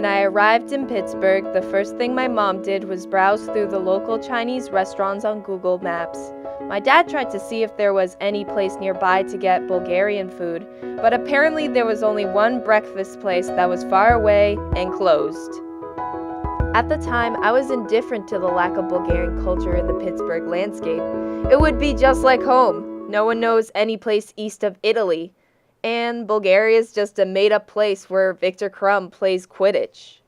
When I arrived in Pittsburgh, the first thing my mom did was browse through the local Chinese restaurants on Google Maps. My dad tried to see if there was any place nearby to get Bulgarian food, but apparently there was only one breakfast place that was far away and closed. At the time, I was indifferent to the lack of Bulgarian culture in the Pittsburgh landscape. It would be just like home. No one knows any place east of Italy. And Bulgaria is just a made-up place where Victor Krum plays Quidditch.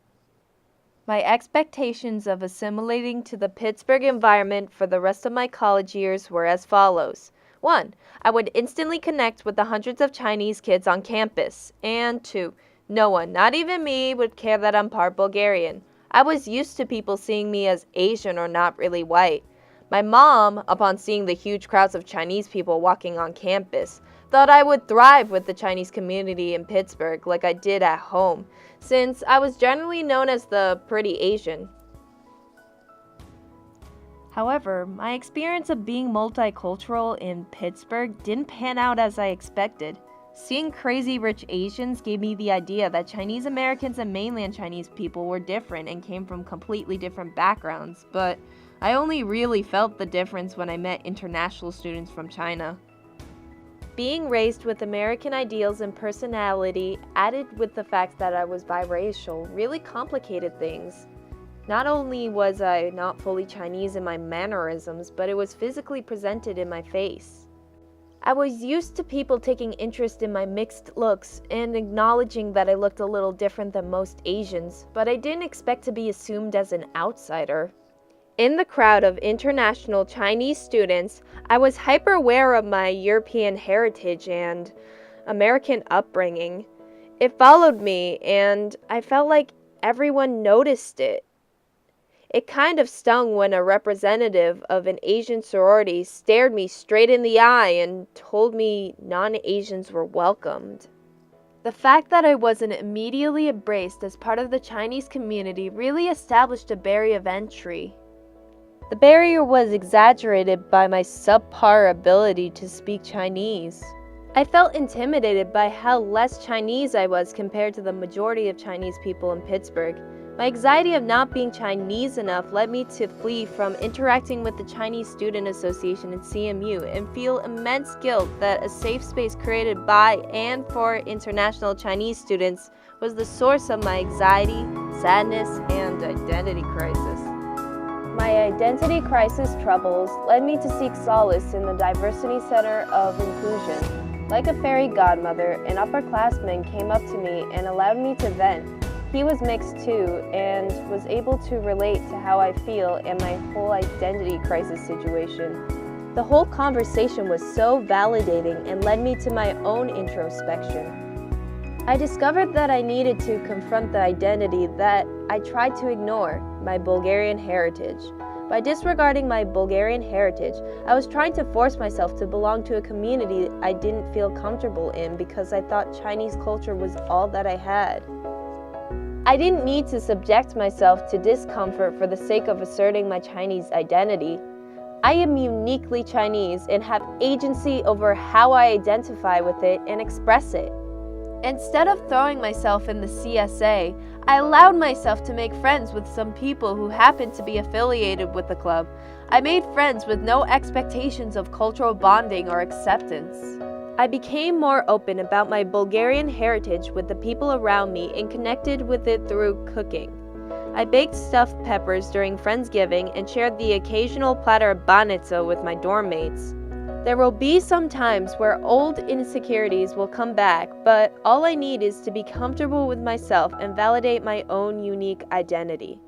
My expectations of assimilating to the Pittsburgh environment for the rest of my college years were as follows. 1. I would instantly connect with the hundreds of Chinese kids on campus. And 2. No one, not even me, would care that I'm part Bulgarian. I was used to people seeing me as Asian or not really white. My mom, upon seeing the huge crowds of Chinese people walking on campus, thought I would thrive with the Chinese community in Pittsburgh like I did at home, since I was generally known as the pretty Asian. However, my experience of being multicultural in Pittsburgh didn't pan out as I expected. Seeing crazy rich Asians gave me the idea that Chinese Americans and mainland Chinese people were different and came from completely different backgrounds, but I only really felt the difference when I met international students from China. Being raised with American ideals and personality, added with the fact that I was biracial, really complicated things. Not only was I not fully Chinese in my mannerisms, but it was physically presented in my face. I was used to people taking interest in my mixed looks and acknowledging that I looked a little different than most Asians, but I didn't expect to be assumed as an outsider. In the crowd of international Chinese students, I was hyper aware of my European heritage and American upbringing. It followed me, and I felt like everyone noticed it. It kind of stung when a representative of an Asian sorority stared me straight in the eye and told me non-Asians were welcomed. The fact that I wasn't immediately embraced as part of the Chinese community really established a barrier of entry. The barrier was exaggerated by my subpar ability to speak Chinese. I felt intimidated by how less Chinese I was compared to the majority of Chinese people in Pittsburgh. My anxiety of not being Chinese enough led me to flee from interacting with the Chinese Student Association at CMU and feel immense guilt that a safe space created by and for international Chinese students was the source of my anxiety, sadness, and identity crisis. My identity crisis troubles led me to seek solace in the Diversity Center of Inclusion. Like a fairy godmother, an upperclassman came up to me and allowed me to vent. He was mixed too and was able to relate to how I feel and my whole identity crisis situation. The whole conversation was so validating and led me to my own introspection. I discovered that I needed to confront the identity that I tried to ignore, my Bulgarian heritage. By disregarding my Bulgarian heritage, I was trying to force myself to belong to a community I didn't feel comfortable in because I thought Chinese culture was all that I had. I didn't need to subject myself to discomfort for the sake of asserting my Chinese identity. I am uniquely Chinese and have agency over how I identify with it and express it. Instead of throwing myself in the CSA, I allowed myself to make friends with some people who happened to be affiliated with the club. I made friends with no expectations of cultural bonding or acceptance. I became more open about my Bulgarian heritage with the people around me and connected with it through cooking. I baked stuffed peppers during Friendsgiving and shared the occasional platter of banitsa with my dorm mates. There will be some times where old insecurities will come back, but all I need is to be comfortable with myself and validate my own unique identity.